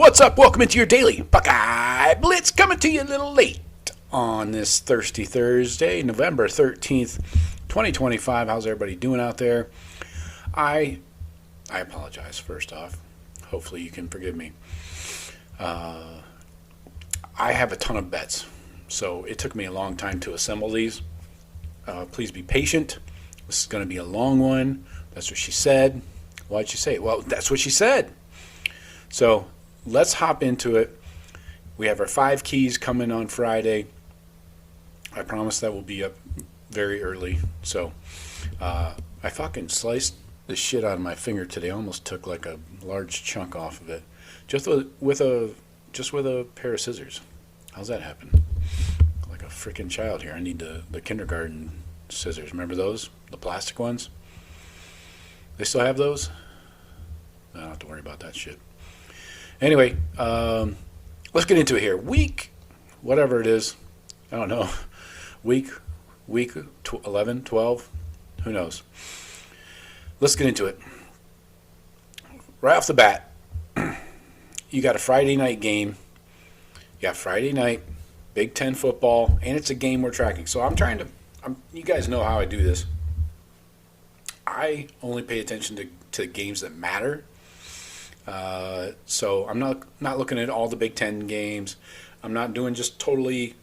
What's up? Welcome into your daily Buckeye Blitz, coming to you a little late on this thirsty Thursday, November 13th, 2025. How's everybody doing out there? I apologize, first off. Hopefully you can forgive me. I have a ton of bets, so it took me a long time to assemble these. Please be patient. This is going to be a long one. That's what she said. Why'd she say it? Well, that's what she said. So let's hop into it. We have our 5 keys coming on Friday. I promise that will be up very early. So I fucking sliced the shit out of my finger today. I almost took like a large chunk off of it, just with a pair of scissors. How's that happen? Like a freaking child here. I need the kindergarten scissors. Remember those? The plastic ones? They still have those? I don't have to worry about that shit. Anyway, let's get into it here. Week, whatever it is, I don't know. Week 11, 12, who knows? Let's get into it. Right off the bat, you got a Friday night game. You got Friday night, Big Ten football, and it's a game we're tracking. So you guys know how I do this. I only pay attention to games that matter. So I'm not looking at all the Big Ten games. I'm not doing just totally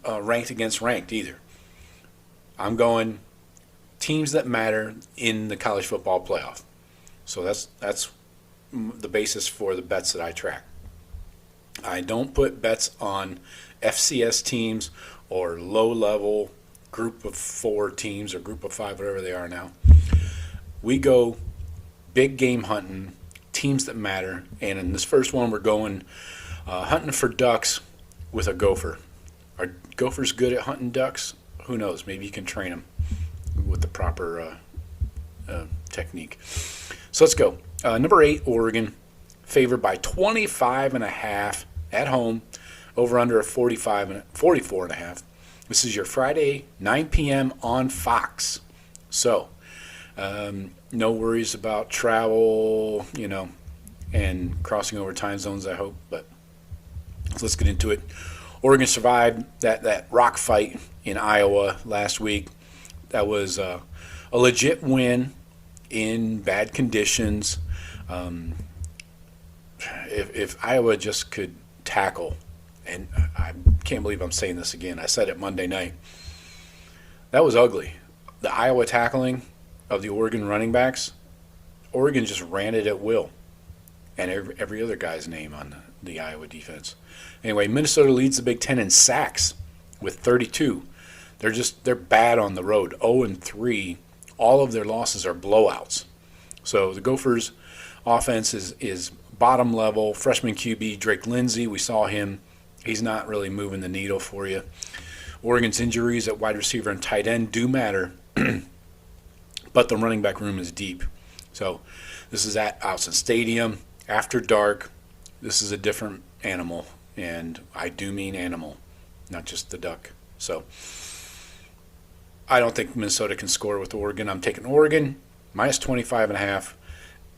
ranked against ranked either. I'm going teams that matter in the college football playoff. So that's the basis for the bets that I track. I don't put bets on FCS teams or low-level group of 4 teams or group of 5, whatever they are now. We go big game hunting, teams that matter, and in this first one we're going hunting for ducks with a gopher. Are gophers good at hunting ducks? Who knows? Maybe you can train them with the proper technique. So let's go. Number 8, Oregon, favored by 25.5 at home, over under 44.5. This is your Friday, 9 p.m. on Fox. So no worries about travel, and crossing over time zones, I hope. But let's get into it. Oregon survived that rock fight in Iowa last week. That was a legit win in bad conditions. If Iowa just could tackle, and I can't believe I'm saying this again. I said it Monday night. That was ugly. The Iowa tackling of the Oregon running backs, Oregon just ran it at will. And every other guy's name on the Iowa defense. Anyway, Minnesota leads the Big Ten in sacks with 32. They're bad on the road, 0-3. All of their losses are blowouts. So the Gophers' offense is bottom level. Freshman QB Drake Lindsey, we saw him. He's not really moving the needle for you. Oregon's injuries at wide receiver and tight end do matter, but the running back room is deep. So this is at Autzen Stadium. After dark, this is a different animal, and I do mean animal, not just the duck. So I don't think Minnesota can score with Oregon. I'm taking Oregon, minus 25.5,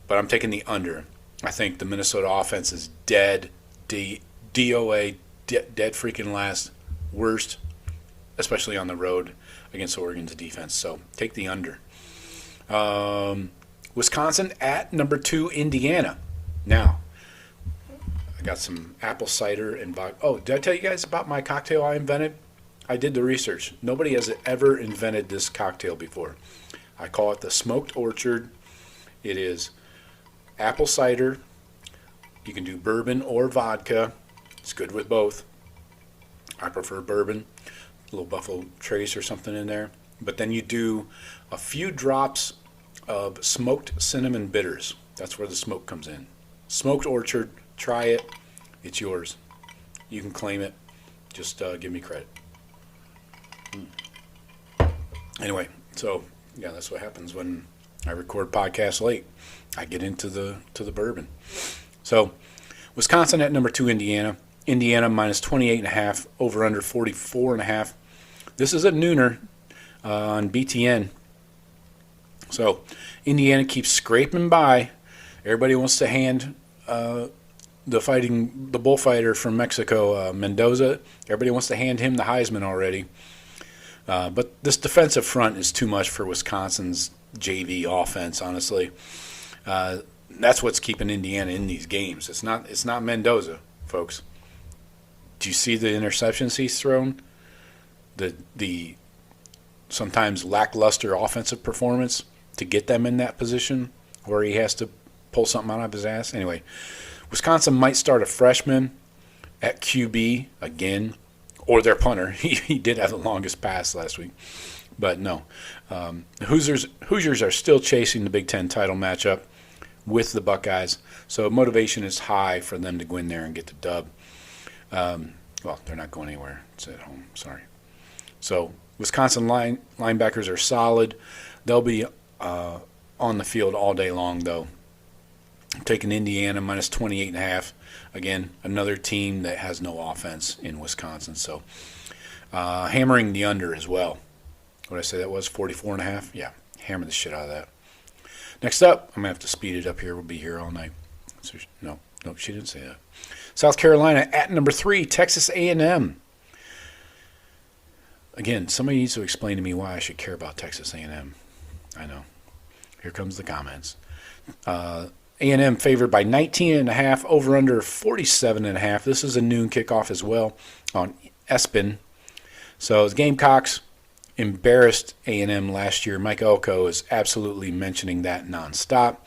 but I'm taking the under. I think the Minnesota offense is dead, DOA, dead freaking last, worst, especially on the road against Oregon's defense. So take the under. Wisconsin at number 2, Indiana. Now, I got some apple cider and vodka. Oh, did I tell you guys about my cocktail I invented? I did the research. Nobody has ever invented this cocktail before. I call it the Smoked Orchard. It is apple cider. You can do bourbon or vodka. It's good with both. I prefer bourbon. A little Buffalo Trace or something in there. But then you do a few drops of smoked cinnamon bitters. That's where the smoke comes in. Smoked Orchard. Try it. It's yours. You can claim it. Just give me credit. Anyway, so yeah, that's what happens when I record podcasts late. I get into the bourbon. So Wisconsin at number 2, Indiana. Indiana minus 28.5, over under 44.5. This is a nooner on BTN. So Indiana keeps scraping by. Everybody wants to hand the bullfighter from Mexico, Mendoza. Everybody wants to hand him the Heisman already. But this defensive front is too much for Wisconsin's JV offense, honestly. That's what's keeping Indiana in these games. It's not Mendoza, folks. Do you see the interceptions he's thrown? The sometimes lackluster offensive performance to get them in that position where he has to pull something out of his ass. Anyway, Wisconsin might start a freshman at QB again, or their punter. He did have the longest pass last week. But no. Hoosiers are still chasing the Big Ten title matchup with the Buckeyes. So motivation is high for them to go in there and get the dub. Well, they're not going anywhere. It's at home. Sorry. So Wisconsin linebackers are solid. They'll be on the field all day long, though. I'm taking Indiana minus 28.5. Again, another team that has no offense in Wisconsin. So hammering the under as well. What did I say that was? 44.5? Yeah, hammer the shit out of that. Next up, I'm going to have to speed it up here. We'll be here all night. So, no, she didn't say that. South Carolina at number 3, Texas A&M. Again, somebody needs to explain to me why I should care about Texas A&M. I know. Here comes the comments. A&M favored by 19.5, over under 47.5. This is a noon kickoff as well on ESPN. So the Gamecocks embarrassed A&M last year. Mike Elko is absolutely mentioning that nonstop.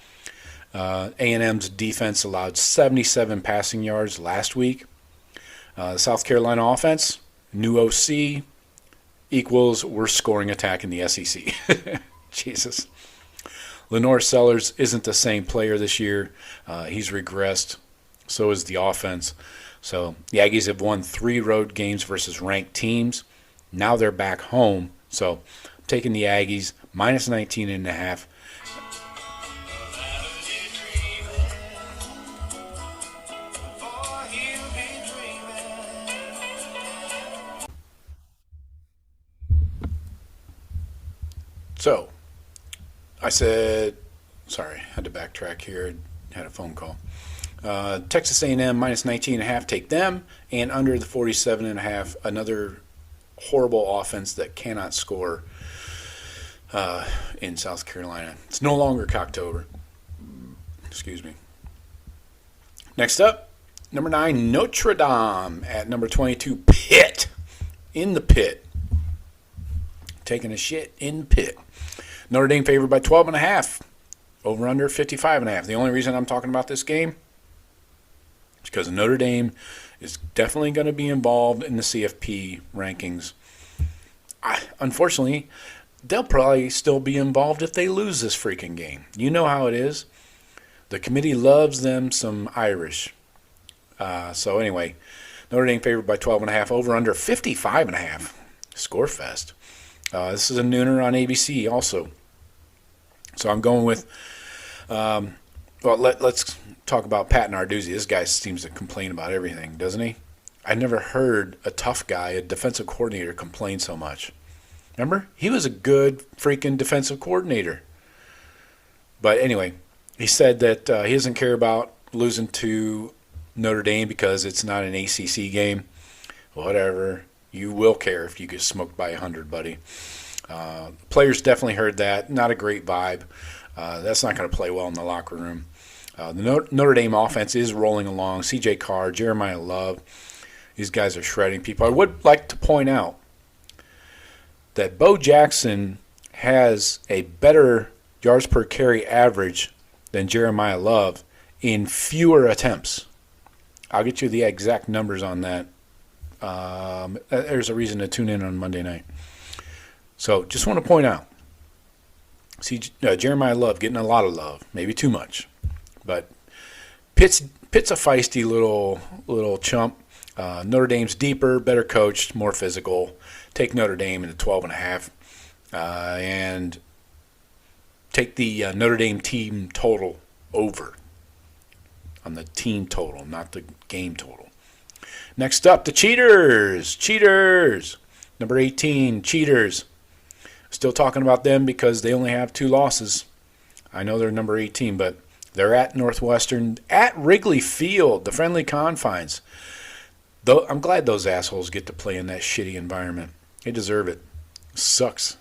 A&M's defense allowed 77 passing yards last week. The South Carolina offense, new OC, equals worst scoring attack in the SEC. Jesus. Lenore Sellers isn't the same player this year. He's regressed. So is the offense. So the Aggies have won 3 road games versus ranked teams. Now they're back home. So I'm taking the Aggies minus 19.5. So I said, sorry, had to backtrack here. Had a phone call. Texas A&M minus 19.5, take them, and under the 47.5, another horrible offense that cannot score in South Carolina. It's no longer Cocktober. Excuse me. Next up, number 9, Notre Dame at number 22, Pitt. In the Pit. Taking a shit in Pitt. Notre Dame favored by 12.5. Over under 55.5. The only reason I'm talking about this game is because Notre Dame is definitely going to be involved in the CFP rankings. Unfortunately, they'll probably still be involved if they lose this freaking game. You know how it is. The committee loves them some Irish. So anyway, Notre Dame favored by 12.5. Over under 55.5. Scorefest. This is a nooner on ABC also. So I'm going with, let's talk about Pat Narduzzi. This guy seems to complain about everything, doesn't he? I never heard a tough guy, a defensive coordinator, complain so much. Remember? He was a good freaking defensive coordinator. But anyway, he said that he doesn't care about losing to Notre Dame because it's not an ACC game. Whatever. You will care if you get smoked by 100, buddy. Players definitely heard that. Not a great vibe. That's not going to play well in the locker room. The Notre Dame offense is rolling along. C.J. Carr, Jeremiah Love, these guys are shredding people. I would like to point out that Bo Jackson has a better yards per carry average than Jeremiah Love in fewer attempts. I'll get you the exact numbers on that. There's a reason to tune in on Monday night. So just want to point out, see Jeremiah Love getting a lot of love, maybe too much, but Pitt's a feisty little chump. Notre Dame's deeper, better coached, more physical. Take Notre Dame into 12.5, and take the Notre Dame team total over on the team total, not the game total. Next up, the Cheaters. Number 18, Cheaters. Still talking about them because they only have 2 losses. I know they're number 18, but They're at Northwestern, at Wrigley Field, the friendly confines. Though I'm glad those assholes get to play in that shitty environment. They deserve it. Sucks.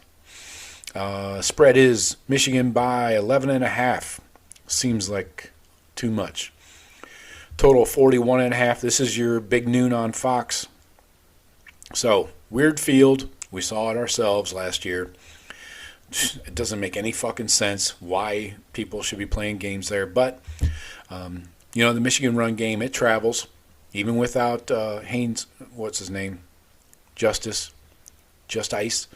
Spread is Michigan by 11.5. Seems like too much. Total 41.5. This is your big noon on Fox. So, weird field. We saw it ourselves last year. It doesn't make any fucking sense why people should be playing games there. But, the Michigan run game, it travels. Even without Haynes, what's his name? Just Ice.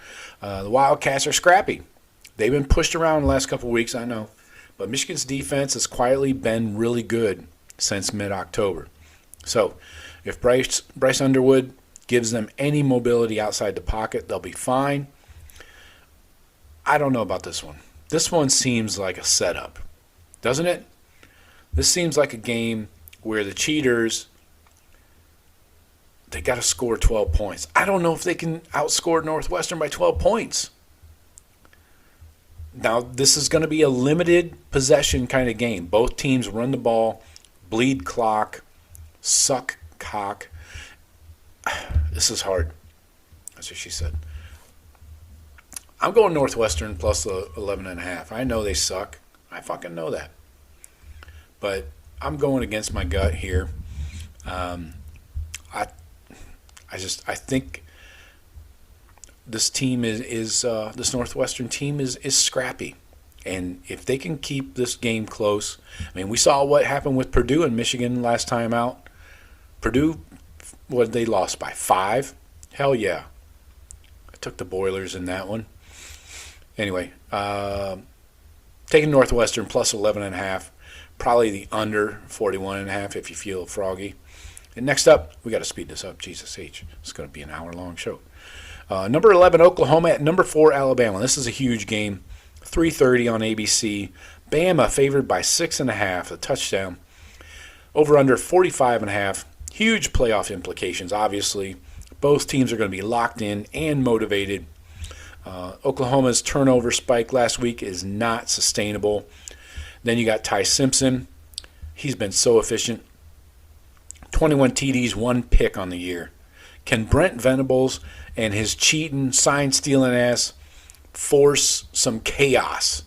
The Wildcats are scrappy. They've been pushed around the last couple of weeks, I know. But Michigan's defense has quietly been really good since mid-October. So if Bryce Underwood gives them any mobility outside the pocket, they'll be fine. I don't know about this one. This one seems like a setup, doesn't it? This seems like a game where the cheaters, they got to score 12 points. I don't know if they can outscore Northwestern by 12 points. Now, this is going to be a limited possession kind of game. Both teams run the ball, bleed clock, suck cock. This is hard. That's what she said. I'm going Northwestern plus 11.5. I know they suck. I fucking know that. But I'm going against my gut here. I think this team is this Northwestern team is scrappy, and if they can keep this game close, I mean, we saw what happened with Purdue and Michigan last time out. Purdue, what, they lost by 5? Hell yeah! I took the Boilers in that one. Anyway, taking Northwestern plus 11.5, probably the under 41.5 if you feel froggy. And next up, we got to speed this up. Jesus H. It's going to be an hour-long show. Number 11, Oklahoma at number 4, Alabama. This is a huge game. 3:30 on ABC. Bama favored by 6.5, a touchdown. Over under 45.5. Huge playoff implications, obviously. Both teams are going to be locked in and motivated. Oklahoma's turnover spike last week is not sustainable. Then you got Ty Simpson. He's been so efficient. 21 TDs, 1 pick on the year. Can Brent Venables and his cheating, sign-stealing ass force some chaos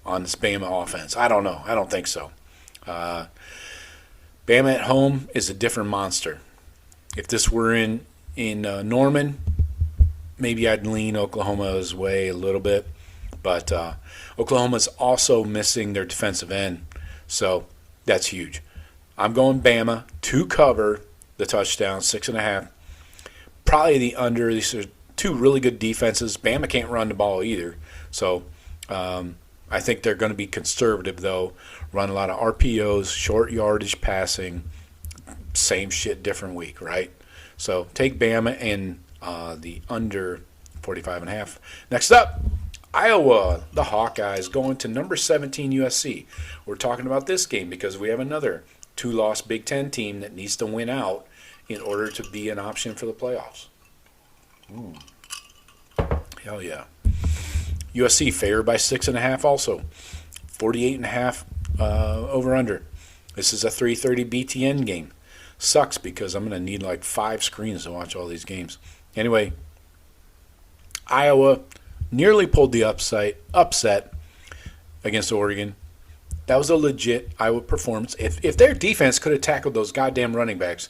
on this Bama offense? I don't know. I don't think so. Bama at home is a different monster. If this were in Norman, maybe I'd lean Oklahoma's way a little bit. But Oklahoma's also missing their defensive end, so that's huge. I'm going Bama to cover the touchdown, 6.5. Probably the under. These are two really good defenses. Bama can't run the ball either. So I think they're going to be conservative, though. Run a lot of RPOs, short yardage passing. Same shit, different week, right? So take Bama and the under 45.5. Next up, Iowa, the Hawkeyes, going to number 17 USC. We're talking about this game because we have another 2-loss Big Ten team that needs to win out in order to be an option for the playoffs. Hell yeah. USC favored by 6.5 also. 48.5 over under. This is a 3:30 BTN game. Sucks because I'm going to need like 5 screens to watch all these games. Anyway, Iowa nearly pulled the upset against Oregon. That was a legit Iowa performance. If their defense could have tackled those goddamn running backs,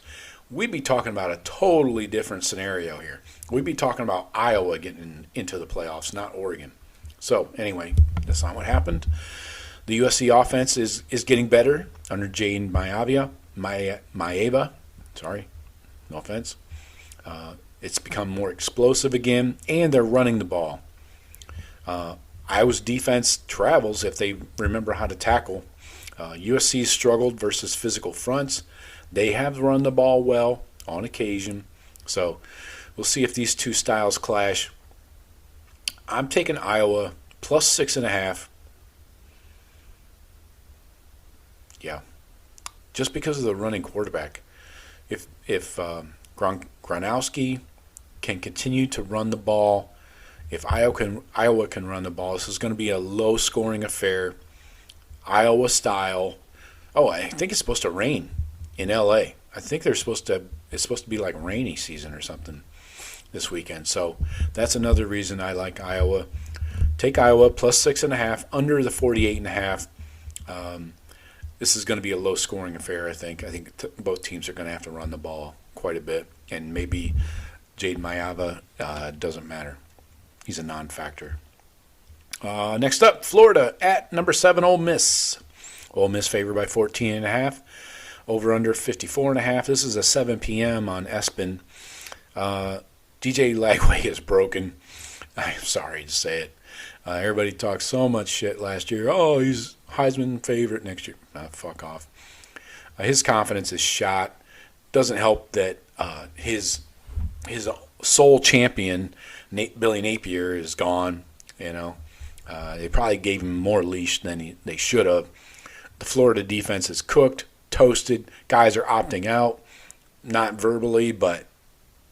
we'd be talking about a totally different scenario here. We'd be talking about Iowa getting into the playoffs, not Oregon. So, anyway, that's not what happened. The USC offense is getting better under Jane Maeva. Sorry, no offense. It's become more explosive again, and they're running the ball. Iowa's defense travels if they remember how to tackle. USC struggled versus physical fronts. They have run the ball well on occasion. So we'll see if these two styles clash. I'm taking Iowa plus 6.5. Yeah. Just because of the running quarterback. If Gronkowski can continue to run the ball, if Iowa can run the ball, this is going to be a low-scoring affair. Iowa style. Oh, I think it's supposed to rain in LA. I think it's supposed to be like rainy season or something this weekend. So that's another reason I like Iowa. Take Iowa plus 6.5 under the 48.5. This is going to be a low scoring affair, I think. I think both teams are going to have to run the ball quite a bit, and maybe Jade Mayava doesn't matter. He's a non-factor. Next up, Florida at number 7, Ole Miss. Ole Miss favored by 14.5. Over under 54.5. This is a 7 p.m. on ESPN. DJ Lagway is broken. I'm sorry to say it. Everybody talked so much shit last year. Oh, he's Heisman favorite next year. Fuck off. His confidence is shot. Doesn't help that his sole champion, Billy Napier, is gone. You know, they probably gave him more leash than they should have. The Florida defense is cooked, toasted. Guys are opting out, not verbally, but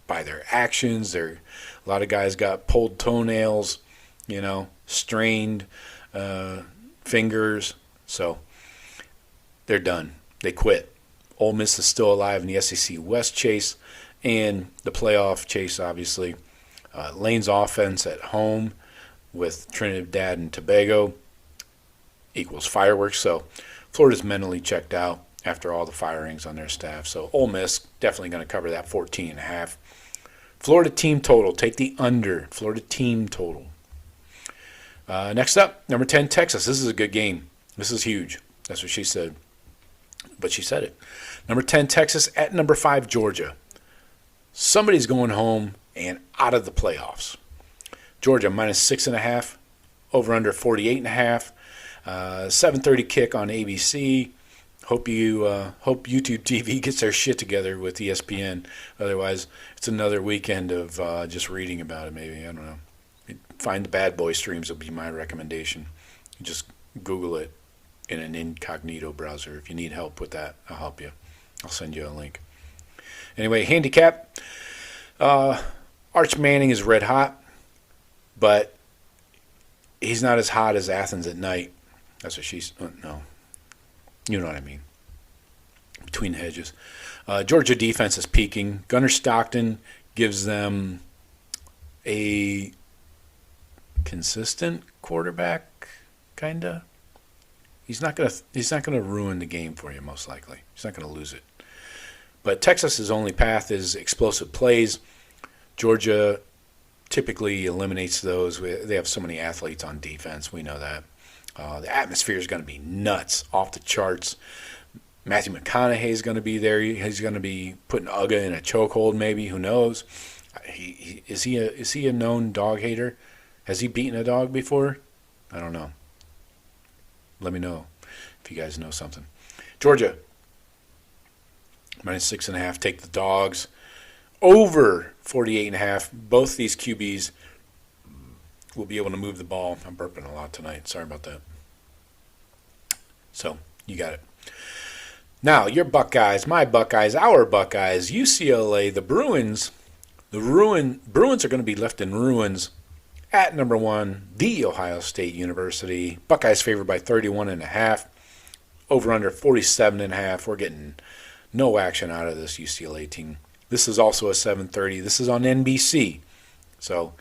by their actions. A lot of guys got pulled toenails, you know, strained fingers. So they're done. They quit. Ole Miss is still alive in the SEC West chase and the playoff chase, obviously. Lane's offense at home with Trinidad and Tobago equals fireworks. So Florida's mentally checked out after all the firings on their staff. So Ole Miss definitely going to cover that 14.5. Florida team total. Take the under. Florida team total. Next up, number 10, Texas. This is a good game. This is huge. That's what she said. But she said it. Number 10, Texas at number 5, Georgia. Somebody's going home and out of the playoffs. Georgia minus 6.5. Over under 48.5. 7:30 kick on ABC. Hope YouTube TV gets their shit together with ESPN. Otherwise, it's another weekend of just reading about it. Maybe, I don't know. Find the Bad Boy streams will be my recommendation. You just Google it in an incognito browser. If you need help with that, I'll help you. I'll send you a link. Anyway, handicap. Arch Manning is red hot, but he's not as hot as Athens at night. That's what she's. No. You know what I mean. Between the hedges. Georgia defense is peaking. Gunnar Stockton gives them a consistent quarterback, kinda. He's not gonna ruin the game for you, most likely. He's not gonna lose it. But Texas's only path is explosive plays. Georgia typically eliminates those. They have so many athletes on defense. We know that. The atmosphere is going to be nuts, off the charts. Matthew McConaughey is going to be there. He's going to be putting Uga in a chokehold, maybe. Who knows? Is he a known dog hater? Has he beaten a dog before? I don't know. Let me know if you guys know something. Georgia, minus 6.5. Take the dogs. Over 48.5. Both these QBs will be able to move the ball. I'm burping a lot tonight. Sorry about that. So, you got it. Now, your Buckeyes, my Buckeyes, our Buckeyes, UCLA, the Bruins. Bruins are going to be left in ruins at number 1, The Ohio State University. Buckeyes favored by 31.5. Over under 47.5. We're getting no action out of this UCLA team. This is also a 7:30. This is on NBC. So,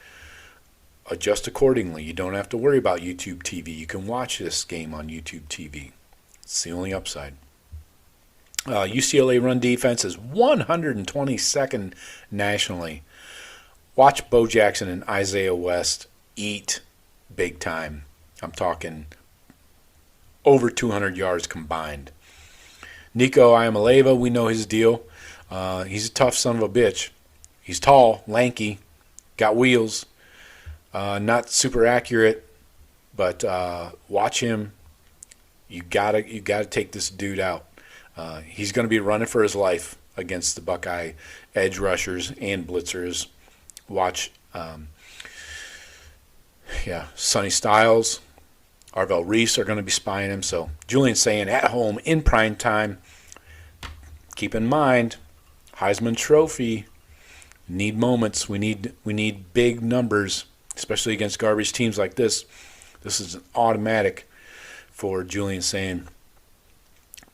adjust accordingly. You don't have to worry about YouTube TV. You can watch this game on YouTube TV. It's the only upside. UCLA run defense is 122nd nationally. Watch Bo Jackson and Isaiah West eat big time. I'm talking over 200 yards combined. Nico Iamaleava, we know his deal. He's a tough son of a bitch. He's tall, lanky, got wheels. Not super accurate, but watch him. You gotta take this dude out. He's going to be running for his life against the Buckeye edge rushers and blitzers. Watch, Sonny Styles, Arvell Reese are going to be spying him. So Julian's saying at home in prime time. Keep in mind, Heisman Trophy. Need moments. We need big numbers, especially against garbage teams like this. This is an automatic for Julian saying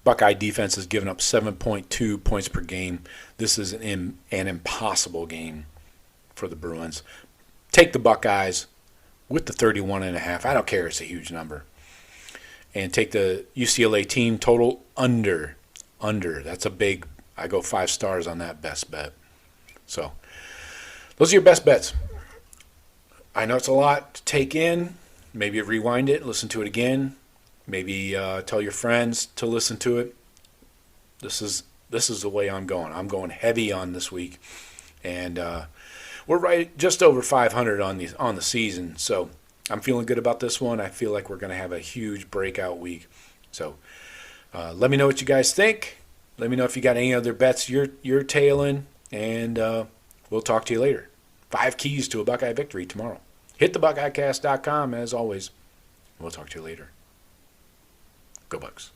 Buckeye defense has given up 7.2 points per game. This is an impossible game for the Bruins. Take the Buckeyes with the 31.5. I don't care. It's a huge number. And take the UCLA team total under. That's a big, I go 5 stars on that best bet. So those are your best bets. I know it's a lot to take in. Maybe rewind it, listen to it again. Maybe tell your friends to listen to it. This is the way I'm going. I'm going heavy on this week, and we're right just over 500 on the season. So I'm feeling good about this one. I feel like we're going to have a huge breakout week. So let me know what you guys think. Let me know if you got any other bets you're tailing, and we'll talk to you later. 5 keys to a Buckeye victory tomorrow. Hit thebuckeyecast.com as always. We'll talk to you later. Go Bucks.